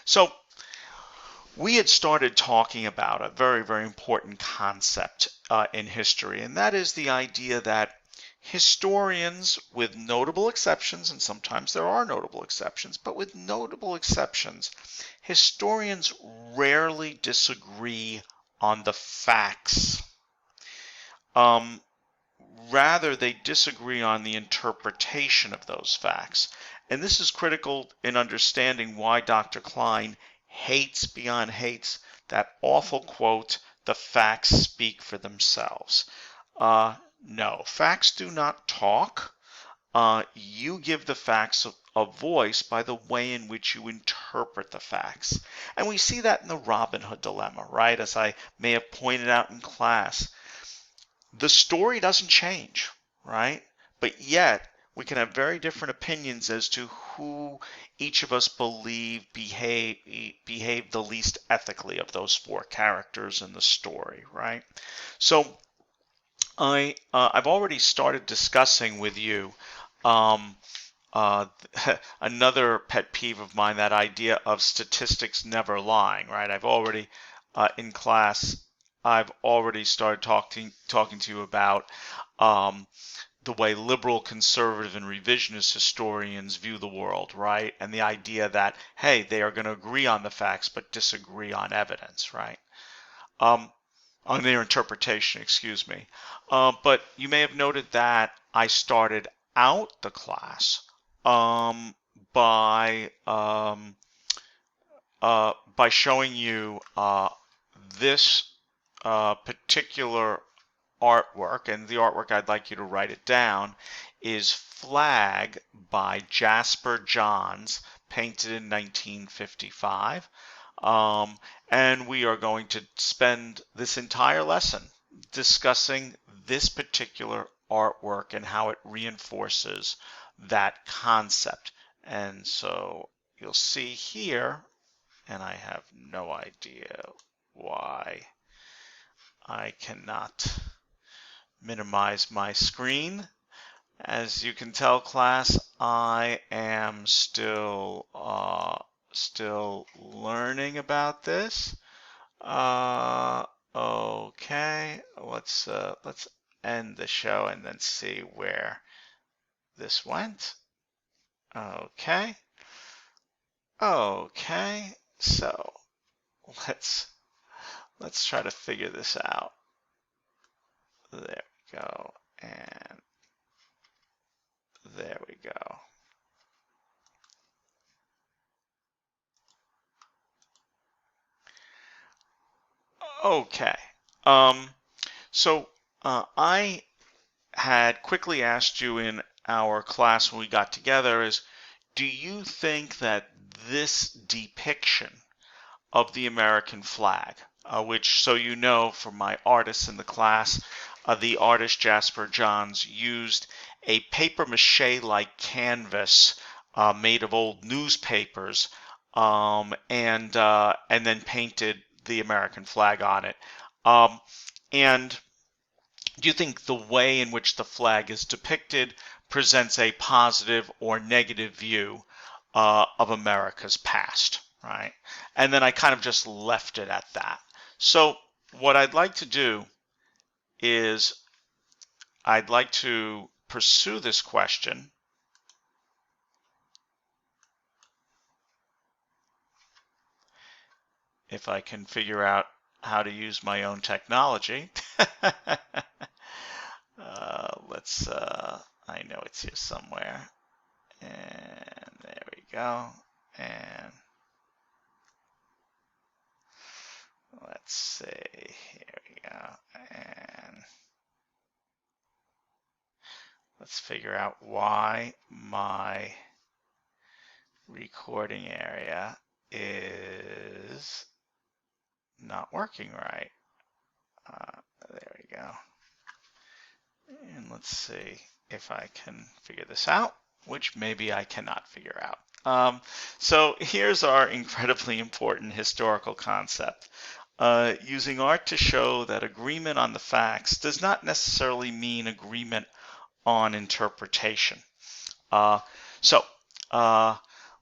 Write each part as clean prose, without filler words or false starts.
So we had started talking about a very, very important concept in history, and that is the idea that historians, with notable exceptions, and sometimes there are notable exceptions, but with notable exceptions, historians rarely disagree on the facts. Um, Rather, they disagree on the interpretation of those facts. And this is critical in understanding why Dr. Klein hates beyond hates that awful quote, "the facts speak for themselves." No, facts do not talk. You give the facts a voice by the way in which you interpret the facts. And we see that in the Robin Hood dilemma, right? As I may have pointed out in class, the story doesn't change, right? But yet we can have very different opinions as to who each of us believe behaved the least ethically of those four characters in the story, right? So I've already started discussing with you um, uh, another pet peeve of mine, that idea of statistics never lying, right? I've already in class I've already started talking to you about um, the way liberal, conservative, and revisionist historians view the world, right? And the idea that, hey, they are going to agree on the facts but disagree on evidence, right? Um, on their interpretation, excuse me. But you may have noted that I started out the class um, by um, by showing you this particular artwork, and the artwork I'd like you to write it down is Flag by Jasper Johns, painted in 1955. Um, and we are going to spend this entire lesson discussing this particular artwork and how it reinforces that concept. And so you'll see here, and I have no idea why I cannot minimize my screen. As you can tell, class, I am still learning about this. Okay, let's end the show and then see where this went. Okay, okay. So let's try to figure this out. There we go, and there we go. Okay. Um, I had quickly asked you in our class when we got together is, do you think that this depiction of the American flag, which, so you know, for my artists in the class, the artist Jasper Johns used a paper mache-like canvas made of old newspapers, and then painted the American flag on it. And do you think the way in which the flag is depicted presents a positive or negative view of America's past, right? And then I kind of just left it at that. So what I'd like to do is I'd like to pursue this question. If I can figure out how to use my own technology. I know it's here somewhere. And there we go. And let's see, here we go. And let's figure out why my recording area is not working right. There we go. And let's see if I can figure this out, which maybe I cannot figure out. So here's our incredibly important historical concept. Using art to show that agreement on the facts does not necessarily mean agreement on interpretation. So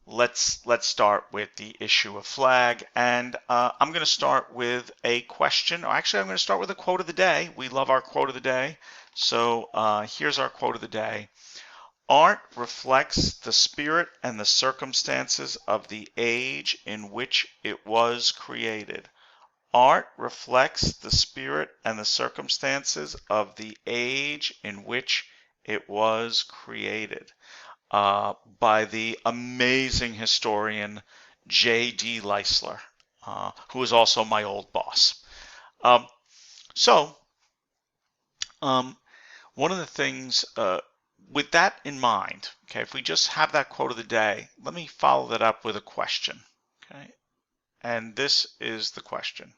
let's start with the issue of flag, and I'm going to start with a question, or actually I'm going to start with a quote of the day. We love our quote of the day, so here's our quote of the day. Art reflects the spirit and the circumstances of the age in which it was created. Art reflects the spirit and the circumstances of the age in which it was created. By the amazing historian J.D. Leisler, who is also my old boss. Um, so, one of the things, with that in mind, okay, if we just have that quote of the day, let me follow that up with a question, okay? And this is the question.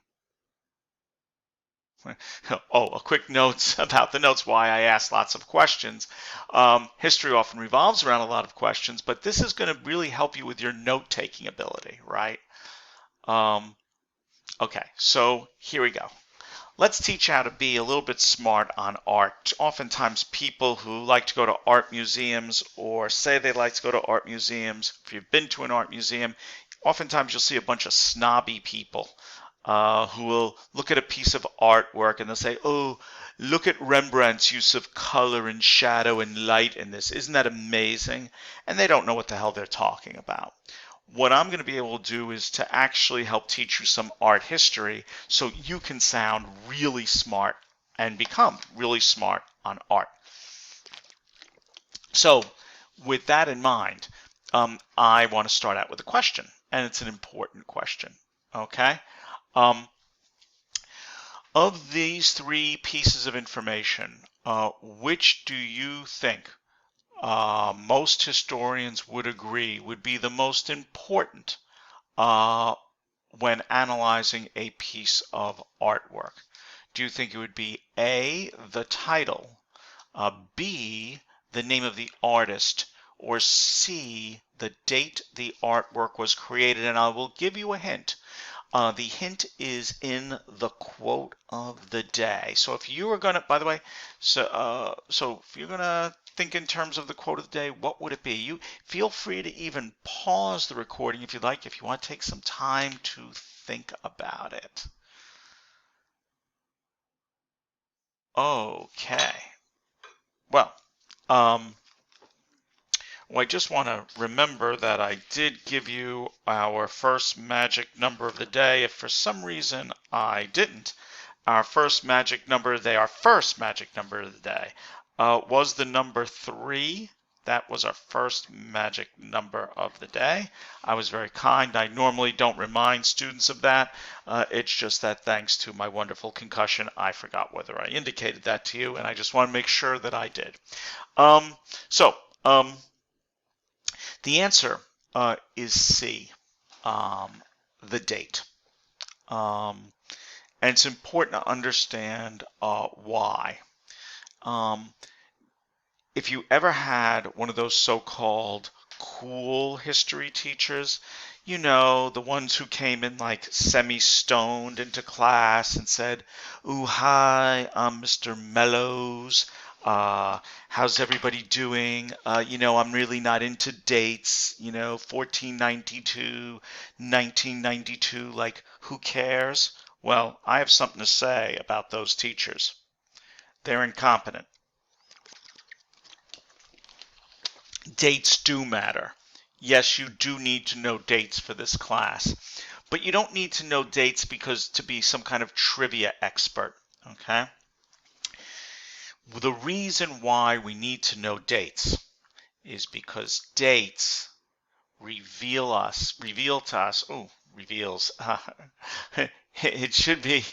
Oh, a quick note about the notes, why I ask lots of questions. History often revolves around a lot of questions, but this is going to really help you with your note-taking ability, right? Okay, so here we go. Let's teach how to be a little bit smart on art. Oftentimes people who like to go to art museums or say they like to go to art museums, if you've been to an art museum, oftentimes you'll see a bunch of snobby people who will look at a piece of artwork and they'll say, oh, look at Rembrandt's use of color and shadow and light in this. Isn't that amazing? And they don't know what the hell they're talking about. What I'm going to be able to do is to actually help teach you some art history so you can sound really smart and become really smart on art. So with that in mind, I want to start out with a question, and it's an important question, okay? Of these three pieces of information, which do you think most historians would agree would be the most important when analyzing a piece of artwork? Do you think it would be A, the title, B, the name of the artist, or C, the date the artwork was created? And I will give you a hint. The hint is in the quote of the day. So if you are going to, by the way, so if you're going to think in terms of the quote of the day, what would it be? You feel free to even pause the recording if you'd like, if you want to take some time to think about it. Okay. Well, I just want to remember that I did give you our first magic number of the day. If for some reason I didn't, our first magic number of the day, our first magic number of the day, was the number 3. That was our first magic number of the day. I was very kind. I normally don't remind students of that. It's just that thanks to my wonderful concussion, I forgot whether I indicated that to you, and I just want to make sure that I did. The answer is C, the date. And it's important to understand why. If you ever had one of those so-called cool history teachers, you know, the ones who came in like semi-stoned into class and said, "Ooh, hi, I'm Mr. Mellows. How's everybody doing? I'm really not into dates, 1492, 1992, like, who cares?" Well, I have something to say about those teachers. They're incompetent. Dates do matter. Yes, you do need to know dates for this class, but you don't need to know dates because to be some kind of trivia expert, okay? The reason why we need to know dates is because dates reveals, it should be,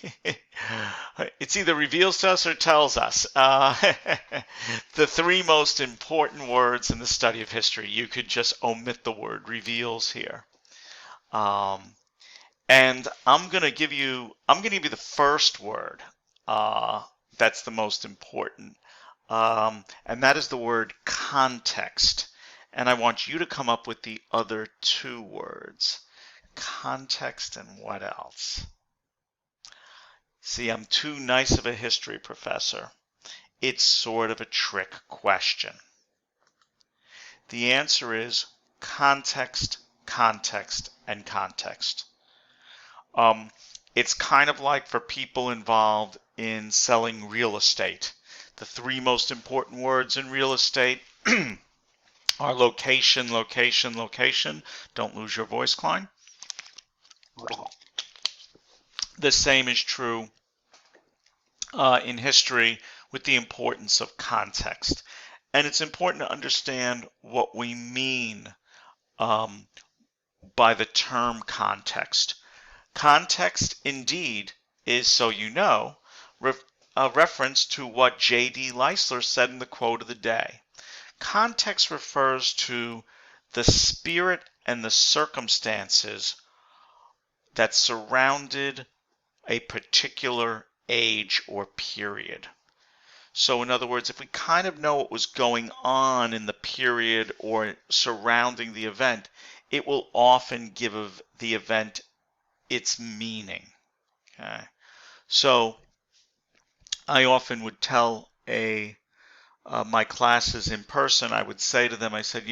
it's either reveals to us or tells us the three most important words in the study of history. You could just omit the word reveals here. And I'm going to give you the first word that's the most important. And that is the word context. And I want you to come up with the other two words. Context and what else? See, I'm too nice of a history professor. It's sort of a trick question. The answer is context context, and context. Um, it's kind of like for people involved in selling real estate. The three most important words in real estate are location, location, location. Don't lose your voice, Klein. The same is true in history with the importance of context. And it's important to understand what we mean um, by the term context. Context, indeed, is, so you know, a reference to what J.D. Leisler said in the quote of the day. Context refers to the spirit and the circumstances that surrounded a particular age or period. So in other words, if we kind of know what was going on in the period or surrounding the event, it will often give the event its meaning. Okay? So I often would tell my classes in person, I would say to them, I said,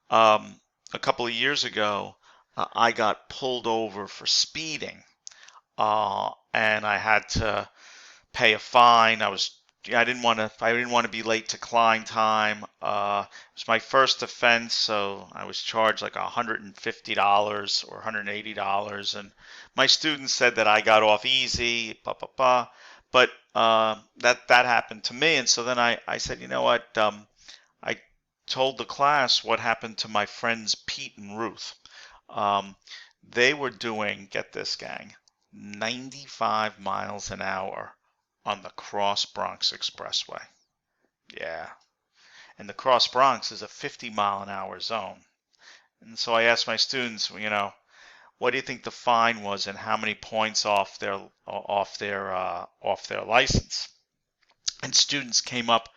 a couple of years ago, I got pulled over for speeding, and I had to pay a fine. I didn't want to be late to Klein time. It was my first offense, so I was charged like $150 or $180, and my students said that I got off easy, but that happened to me, and so then I said, you know what? I told the class what happened to my friends Pete and Ruth. Um, they were doing, get this, gang, 95 miles an hour on the Cross Bronx Expressway. Yeah. And the Cross Bronx is a 50-mile-an-hour zone. And so I asked my students, what do you think the fine was and how many points off their license? And students came up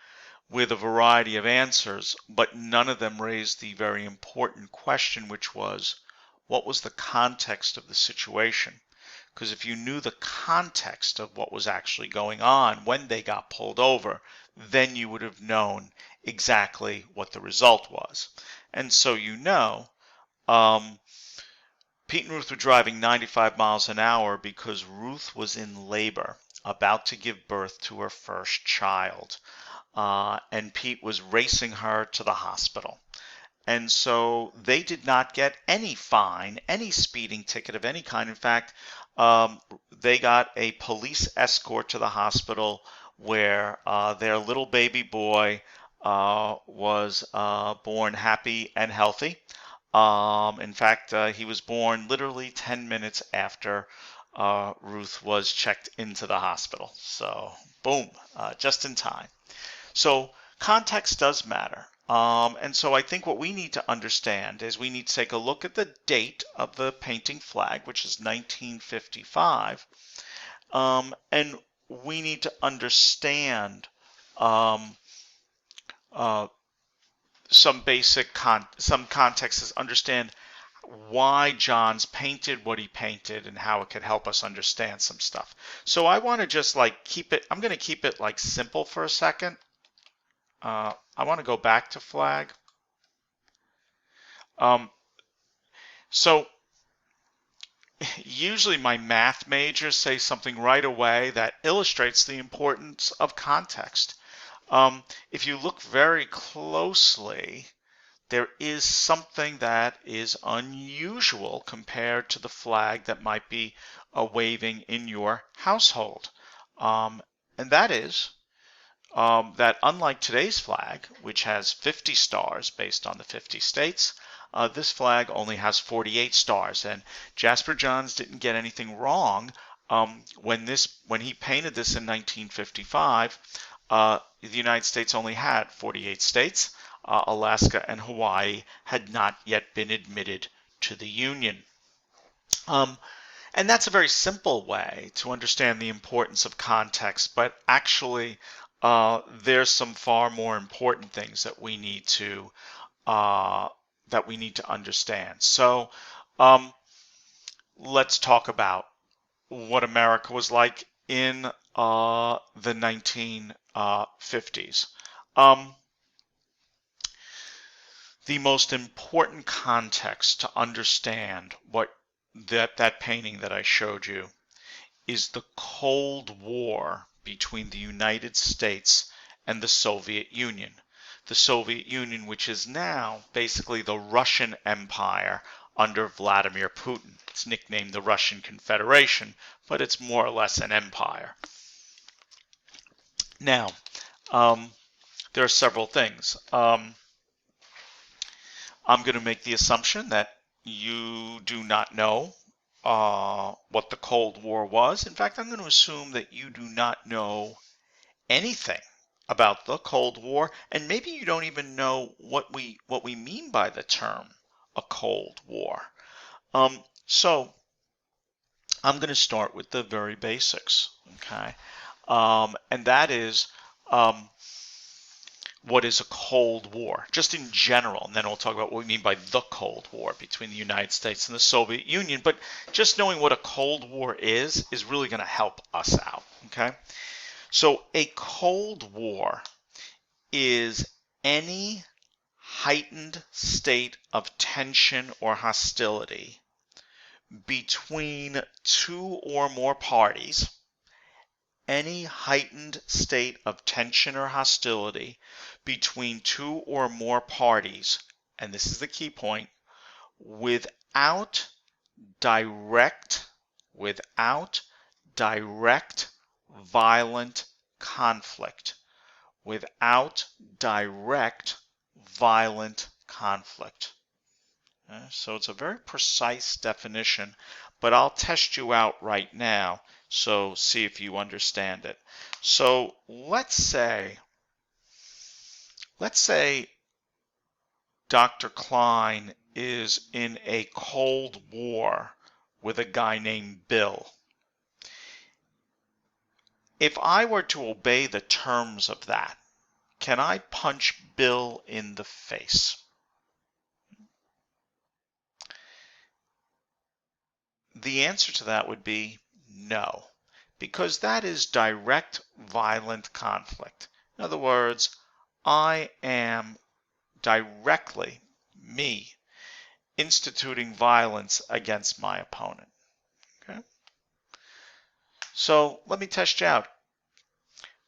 with a variety of answers, but none of them raised the very important question, which was, what was the context of the situation? Because if you knew the context of what was actually going on when they got pulled over, then you would have known exactly what the result was. And so Pete and Ruth were driving 95 miles an hour because Ruth was in labor, about to give birth to her first child. And Pete was racing her to the hospital. And so they did not get any fine, any speeding ticket of any kind. In fact, they got a police escort to the hospital where their little baby boy was born happy and healthy. In fact, he was born literally 10 minutes after Ruth was checked into the hospital. So, boom, just in time. So context does matter. And so I think what we need to understand is we need to take a look at the date of the painting flag, which is 1955. And we need to understand some context is understand why Johns painted what he painted and how it could help us understand some stuff. So I want to just I'm going to keep it like simple for a second. I want to go back to flag. So usually my math majors say something right away that illustrates the importance of context. If you look very closely, there is something that is unusual compared to the flag that might be waving in your household. And that is that unlike today's flag, which has 50 stars based on the 50 states, this flag only has 48 stars. And Jasper Johns didn't get anything wrong when he painted this in 1955. The United States only had 48 states. Alaska and Hawaii had not yet been admitted to the Union. And that's a very simple way to understand the importance of context, but actually there's some far more important things that we need to understand. So let's talk about what America was like in the 1950s. The most important context to understand what that painting that I showed you is the Cold War between the United States and the Soviet Union. The Soviet Union, which is now basically the Russian Empire under Vladimir Putin. It's nicknamed the Russian Confederation, but it's more or less an empire. Now, there are several things. I'm going to make the assumption that you do not know what the Cold War was. In fact, I'm going to assume that you do not know anything about the Cold War, and maybe you don't even know what we mean by the term a Cold War. So I'm going to start with the very basics, okay? And that is what is a Cold War, just in general, and then we'll talk about what we mean by the Cold War between the United States and the Soviet Union. But just knowing what a Cold War is really going to help us out, okay? So a Cold War is any heightened state of tension or hostility between two or more parties, any heightened state of tension or hostility between two or more parties, and this is the key point, without direct violent conflict. Without direct violent conflict. So it's a very precise definition, but I'll test you out right now, so see if you understand it. So let's say Dr. Klein is in a Cold War with a guy named Bill. If I were to obey the terms of that, can I punch Bill in the face? The answer to that would be no, because that is direct violent conflict. In other words, I am directly, me, instituting violence against my opponent. Okay? So let me test you out.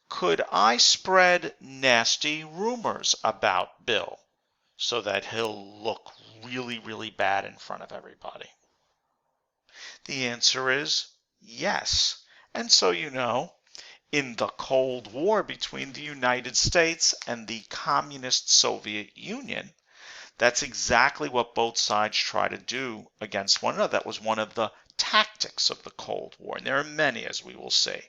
Could I spread nasty rumors about Bill so that he'll look really, really bad in front of everybody? The answer is yes. And so you know, in the Cold War between the United States and the communist Soviet Union, that's exactly what both sides try to do against one another. That was one of the tactics of the Cold War, and there are many, as we will see.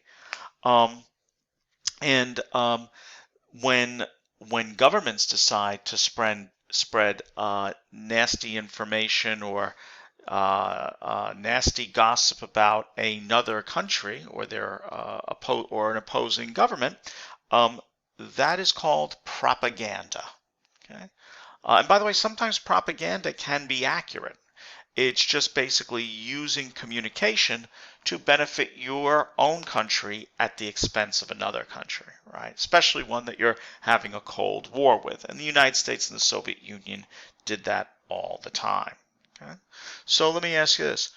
When governments decide to spread nasty information or nasty gossip about another country or an opposing government, that is called propaganda. Okay? And by the way, sometimes propaganda can be accurate. It's just basically using communication to benefit your own country at the expense of another country, right? Especially one that you're having a Cold War with. And the United States and the Soviet Union did that all the time. Okay? So let me ask you this.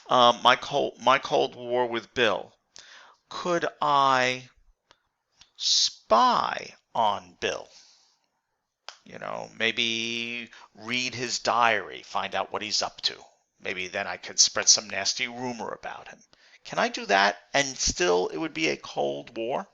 My Cold War with Bill, could I spy on Bill? You know, maybe read his diary, find out what he's up to. Maybe then I could spread some nasty rumor about him. Can I do that and still it would be a Cold War?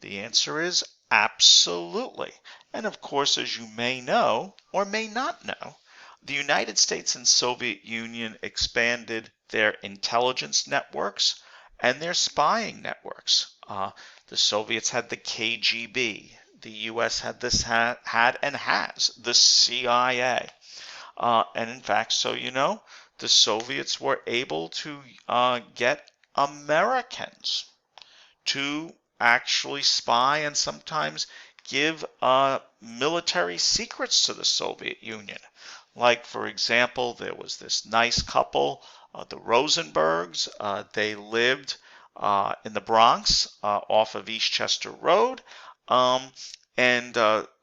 The answer is absolutely. And of course, as you may know or may not know, the United States and Soviet Union expanded their intelligence networks and their spying networks. The Soviets had the KGB. The U.S. had and has the CIA. And in fact, so you know, the Soviets were able to get Americans to actually spy and sometimes give military secrets to the Soviet Union. Like, for example, there was this nice couple, the Rosenbergs. They lived in the Bronx off of Eastchester Road. And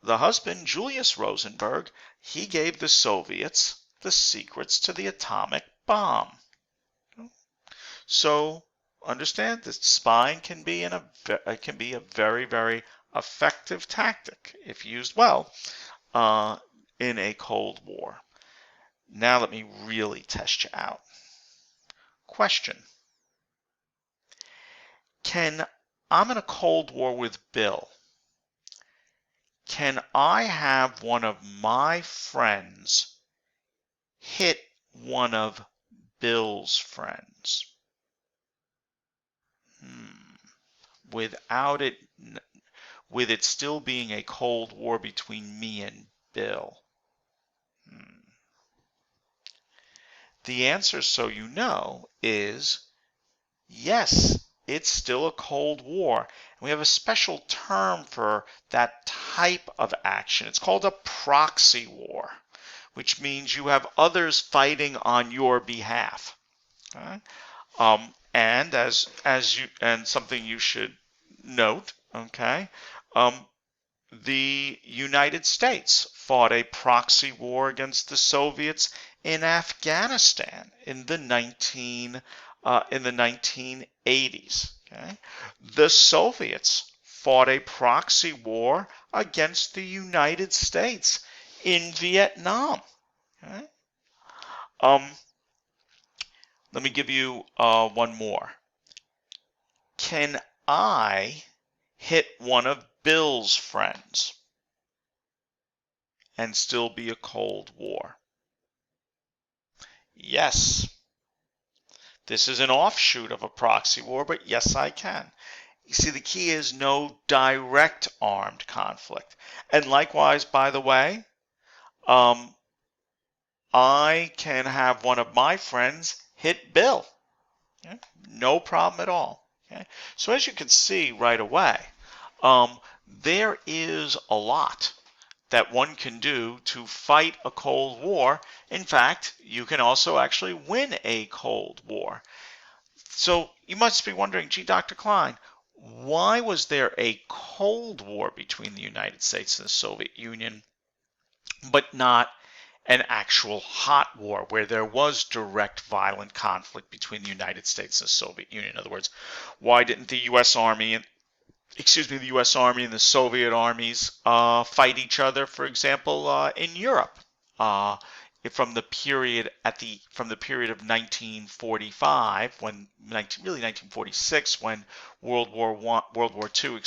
the husband, Julius Rosenberg, he gave the Soviets the secrets to the atomic bomb. So understand that spying can be a very, very effective tactic if used well in a Cold War. Now let me really test you out. Question. I'm in a Cold War with Bill. Can I have one of my friends hit one of Bill's friends without it, with it still being a Cold War between me and Bill? The answer, so you know, is yes, it's still a Cold War. And we have a special term for that type of action. It's called a proxy war, which means you have others fighting on your behalf. Okay? And something you should note, okay, the United States fought a proxy war against the Soviets in Afghanistan in the 1980s. Okay? The Soviets fought a proxy war against the United States in Vietnam. Okay? Let me give you one more. Can I hit one of Bill's friends and still be a Cold War? Yes. This is an offshoot of a proxy war, but yes, I can. You see, the key is no direct armed conflict. And likewise, by the way, I can have one of my friends hit Bill. Okay? No problem at all. Okay? So as you can see right away, there is a lot that one can do to fight a Cold War. In fact, you can also actually win a Cold War. So you must be wondering, gee, Dr. Klein, why was there a Cold War between the United States and the Soviet Union, but not an actual hot war where there was direct violent conflict between the United States and the Soviet Union? In other words, why didn't the U.S. Army and the U.S. Army and the Soviet armies fight each other, for example, in Europe from the period of 1945, really 1946, when World War II,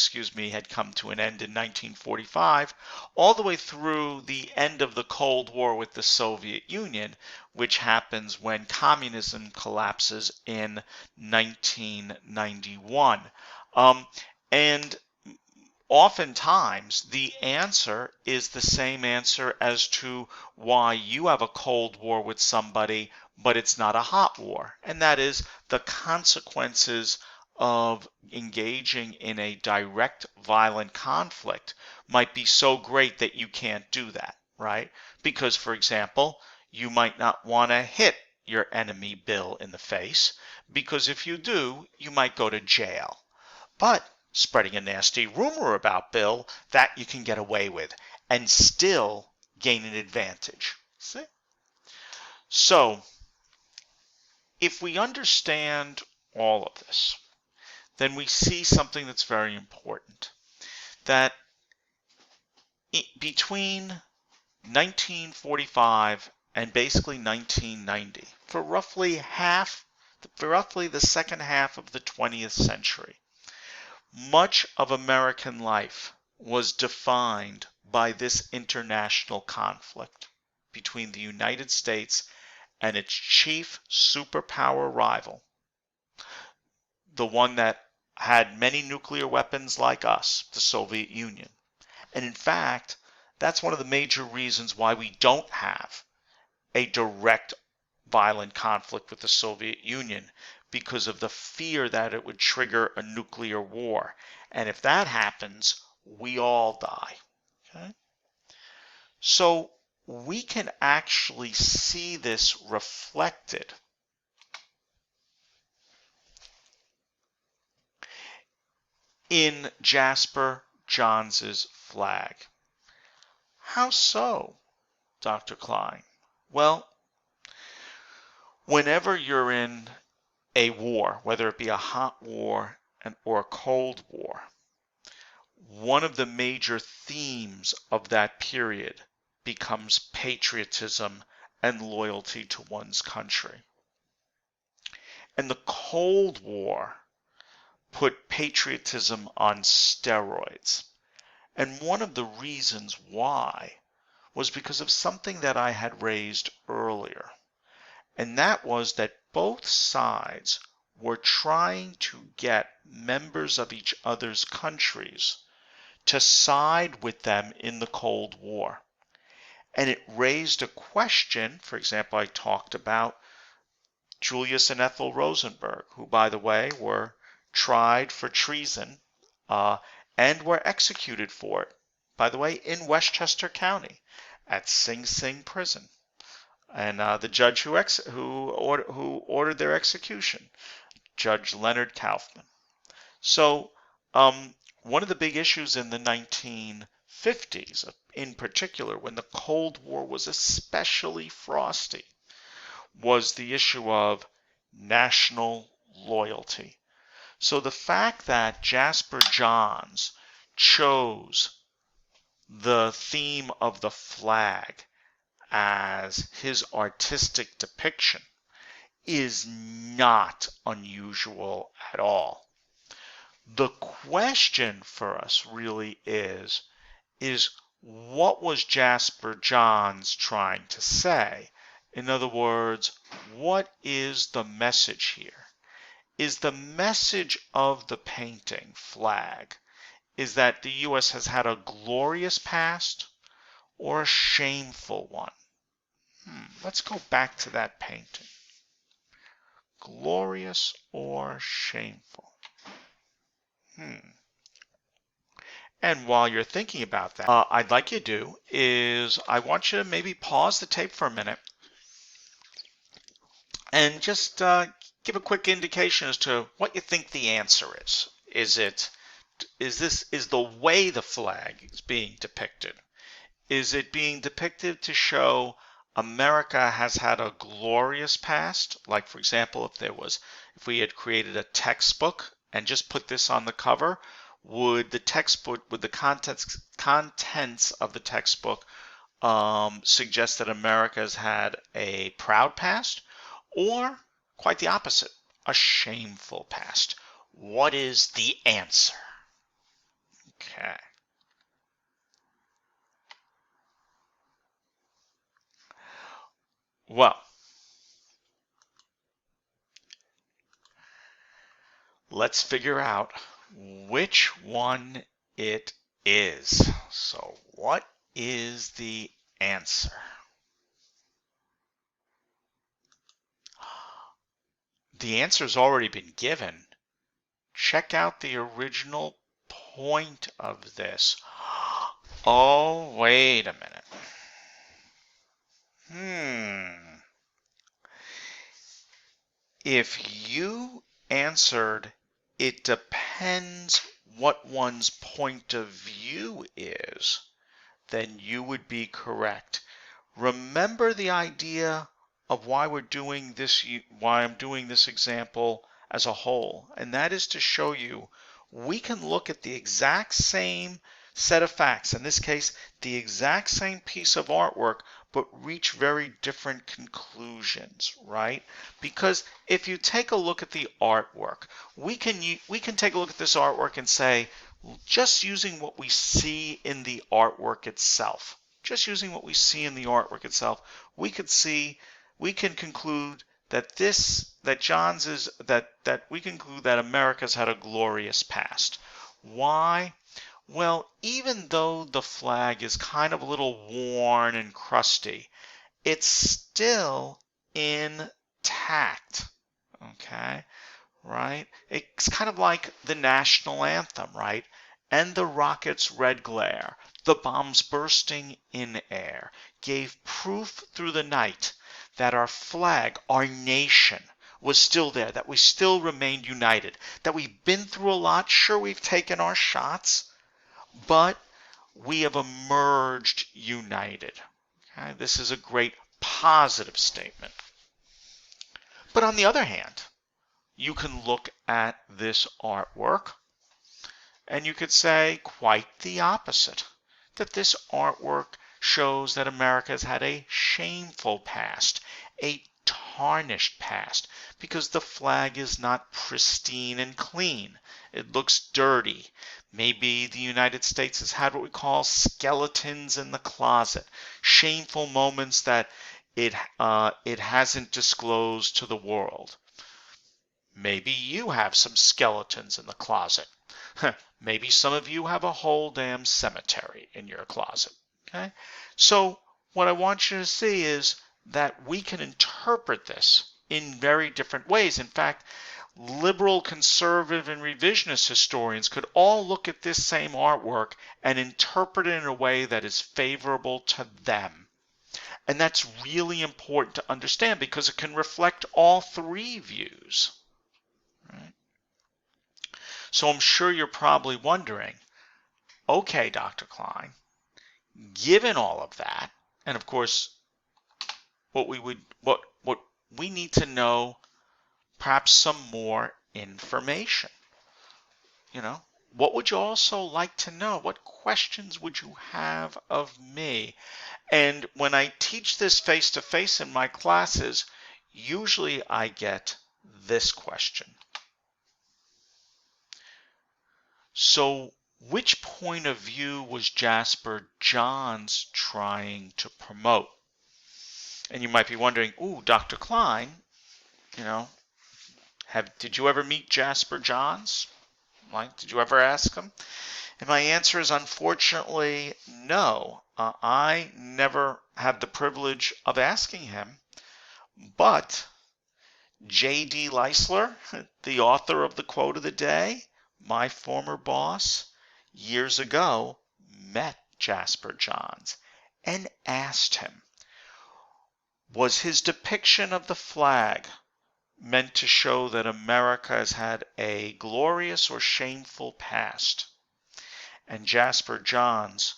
had come to an end in 1945, all the way through the end of the Cold War with the Soviet Union, which happens when communism collapses in 1991. And oftentimes the answer is the same answer as to why you have a Cold War with somebody, but it's not a hot war. And that is the consequences of engaging in a direct violent conflict might be so great that you can't do that, right? Because, for example, you might not want to hit your enemy Bill in the face, because if you do, you might go to jail. But spreading a nasty rumor about Bill, that you can get away with and still gain an advantage. See? So, if we understand all of this, then we see something that's very important. That between 1945 and basically 1990, for roughly the second half of the 20th century, much of American life was defined by this international conflict between the United States and its chief superpower rival, the one that had many nuclear weapons like us, the Soviet Union. And in fact, that's one of the major reasons why we don't have a direct violent conflict with the Soviet Union, because of the fear that it would trigger a nuclear war. And if that happens, we all die. Okay? So we can actually see this reflected in Jasper Johns' flag. How so, Dr. Klein? Well, whenever you're in a war, whether it be a hot war or a cold war, one of the major themes of that period becomes patriotism and loyalty to one's country. And the Cold War put patriotism on steroids. And one of the reasons why was because of something that I had raised earlier. And that was that both sides were trying to get members of each other's countries to side with them in the Cold War. And it raised a question. For example, I talked about Julius and Ethel Rosenberg, who, by the way, were tried for treason and were executed for it, by the way, in Westchester County at Sing Sing Prison. And the judge who ordered their execution, Judge Leonard Kaufman. So one of the big issues in the 1950s, in particular, when the Cold War was especially frosty, was the issue of national loyalty. So the fact that Jasper Johns chose the theme of the flag as his artistic depiction is not unusual at all. The question for us really is what was Jasper Johns trying to say? In other words, what is the message here? Is the message of the painting flag is that the U.S. has had a glorious past or a shameful one? Let's go back to that painting. Glorious or shameful? And while you're thinking about that, I'd like you to do is I want you to maybe pause the tape for a minute and just give a quick indication as to what you think the answer is. Is the way the flag is being depicted? Is it being depicted to show America has had a glorious past? Like, for example, if we had created a textbook and just put this on the cover, would the contents of the textbook suggest that America has had a proud past, or quite the opposite, a shameful past? What is the answer? Okay. Well, let's figure out which one it is. So, what is the answer? The answer's already been given. Check out the original point of this. Oh, wait a minute. If you answered, it depends what one's point of view is, then you would be correct. Remember the idea of why I'm doing this example as a whole, and that is to show you we can look at the exact same set of facts, in this case, the exact same piece of artwork, but reach very different conclusions, right? Because if you take a look at the artwork, we can take a look at this artwork and say, just using what we see in the artwork itself, we can conclude that America's had a glorious past. Why? Well, even though the flag is kind of a little worn and crusty, it's still intact. Okay? Right? It's kind of like the national anthem, right? And the rocket's red glare, the bombs bursting in air, gave proof through the night that our flag, our nation, was still there, that we still remained united, that we've been through a lot. Sure, we've taken our shots, but we have emerged united. Okay? This is a great positive statement. But on the other hand, you can look at this artwork and you could say quite the opposite, that this artwork shows that America has had a shameful past, a tarnished past, because the flag is not pristine and clean. It looks dirty. Maybe the United States has had what we call skeletons in the closet, shameful moments that it hasn't disclosed to the world. Maybe you have some skeletons in the closet. Maybe some of you have a whole damn cemetery in your closet. Okay? So what I want you to see is that we can interpret this in very different ways. In fact, liberal, conservative, and revisionist historians could all look at this same artwork and interpret it in a way that is favorable to them. And that's really important to understand because it can reflect all three views. Right? So I'm sure you're probably wondering, okay, Dr. Klein, given all of that, and of course, what we need to know, perhaps some more information. You know, what would you also like to know? What questions would you have of me? And when I teach this face-to-face in my classes, usually I get this question. So, which point of view was Jasper Johns trying to promote? And you might be wondering, ooh, Dr. Klein, did you ever meet Jasper Johns? Like, did you ever ask him? And my answer is unfortunately no. I never had the privilege of asking him, but J.D. Leisler, the author of the quote of the day, my former boss, years ago, met Jasper Johns and asked him, was his depiction of the flag meant to show that America has had a glorious or shameful past? And Jasper Johns,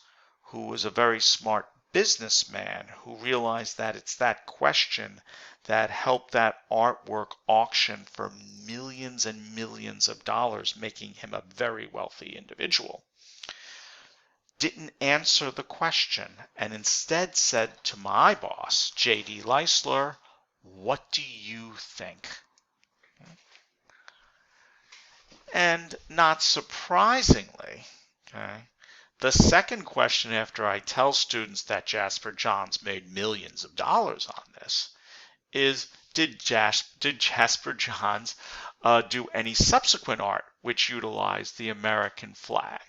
who was a very smart businessman who realized that it's that question that helped that artwork auction for millions and millions of dollars, making him a very wealthy individual, didn't answer the question and instead said to my boss, J.D. Leisler, what do you think? And not surprisingly, the second question after I tell students that Jasper Johns made millions of dollars on this is, did Jasper Johns do any subsequent art which utilized the American flag?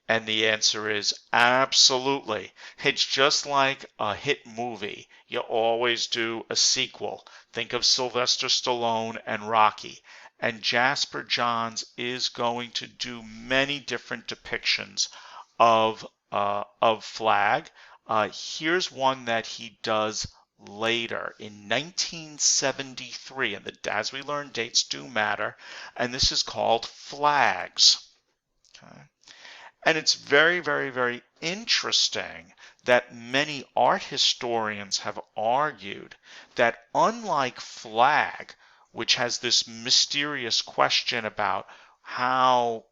And the answer is absolutely. It's just like a hit movie. You always do a sequel. Think of Sylvester Stallone and Rocky. And Jasper Johns is going to do many different depictions of flag. Here's one that he does later in 1973, and as we learn, dates do matter, and this is called Flags. Okay. And it's very, very, very interesting that many art historians have argued that unlike Flag, which has this mysterious question about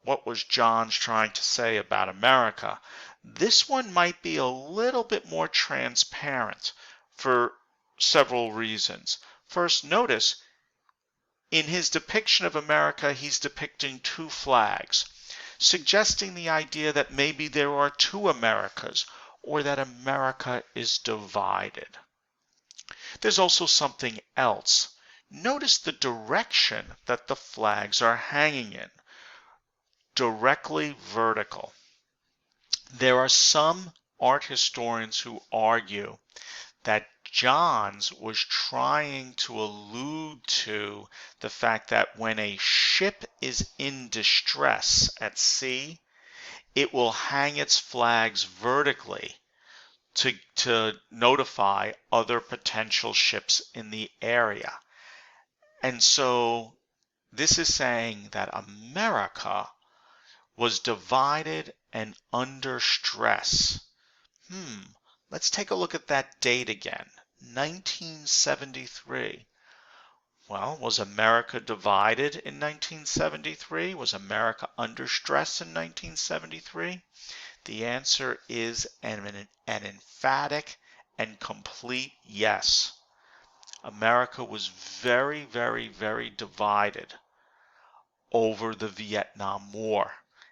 what was Johns trying to say about America, this one might be a little bit more transparent for several reasons. First, notice in his depiction of America, he's depicting two flags, suggesting the idea that maybe there are two Americas, or that America is divided. There's also something else. Notice the direction that the flags are hanging in, directly vertical. There are some art historians who argue that Johns was trying to allude to the fact that when a ship is in distress at sea, it will hang its flags vertically to notify other potential ships in the area. And so this is saying that America was divided and under stress. Let's take a look at that date again. 1973. Well, was America divided in 1973? Was America under stress in 1973? The answer is an emphatic and complete yes. America was very, very, very divided over the Vietnam War.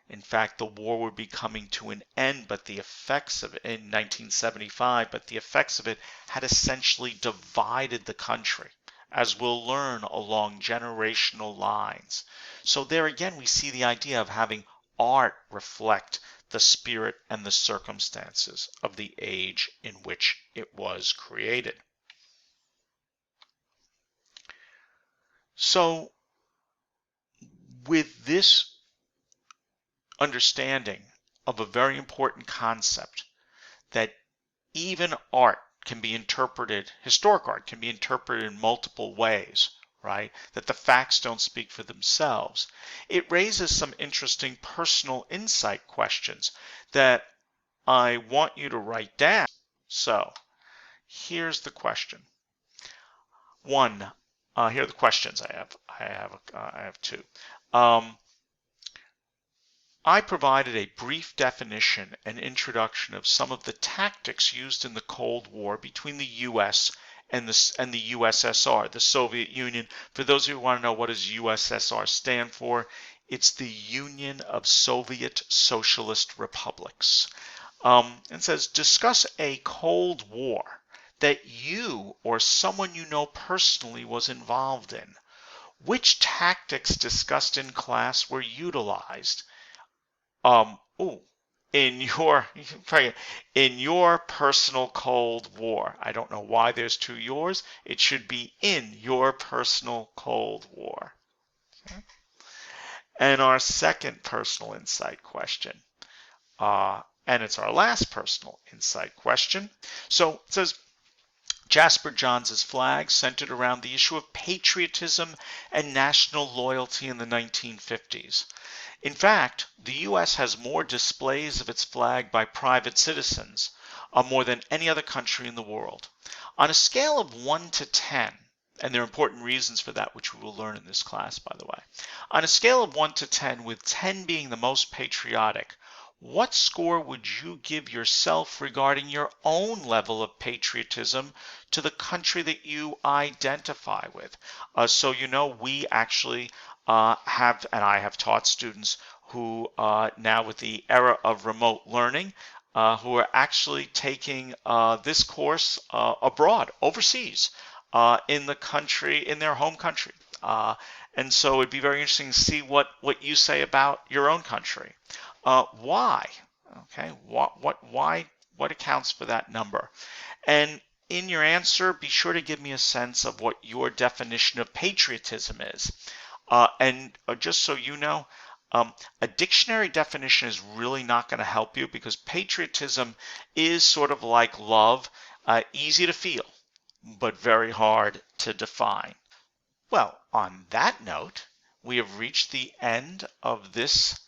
In fact, the war would be coming to an end, but the effects of it in 1975, but the effects of it had essentially divided the country, as we'll learn along generational lines. So there again, we see the idea of having art reflect the spirit and the circumstances of the age in which it was created. So with this understanding of a very important concept, that even art can be interpreted, historic art can be interpreted in multiple ways, right? That the facts don't speak for themselves. It raises some interesting personal insight questions that I want you to write down. So here's the question. One, here are the questions I have. I have two. I provided a brief definition and introduction of some of the tactics used in the Cold War between the U.S. and the USSR, the Soviet Union. For those of you who want to know what does USSR stand for, it's the Union of Soviet Socialist Republics. It says, discuss a Cold War that you or someone you know personally was involved in. Which tactics discussed in class were utilized? In your personal Cold War. I don't know why there's two yours. It should be in your personal Cold War. Okay. And our second personal insight question. And it's our last personal insight question. So it says, Jasper Johns' flag centered around the issue of patriotism and national loyalty in the 1950s. In fact, the U.S. has more displays of its flag by private citizens, more than any other country in the world. On a scale of 1 to 10, and there are important reasons for that, which we will learn in this class, by the way. On a scale of 1 to 10, with 10 being the most patriotic, what score would you give yourself regarding your own level of patriotism to the country that you identify with? So you know, we actually have, and I have taught students who now with the era of remote learning, who are actually taking this course abroad, overseas, in the country, in their home country. And so it'd be very interesting to see what you say about your own country. Why? Okay, what accounts for that number? And in your answer, be sure to give me a sense of what your definition of patriotism is. And just so you know, a dictionary definition is really not going to help you, because patriotism is sort of like love, easy to feel, but very hard to define. Well, on that note, we have reached the end of this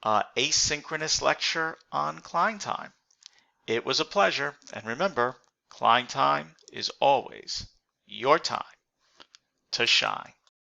asynchronous lecture on Klein time. It was a pleasure, and remember, Klein time is always your time to shine.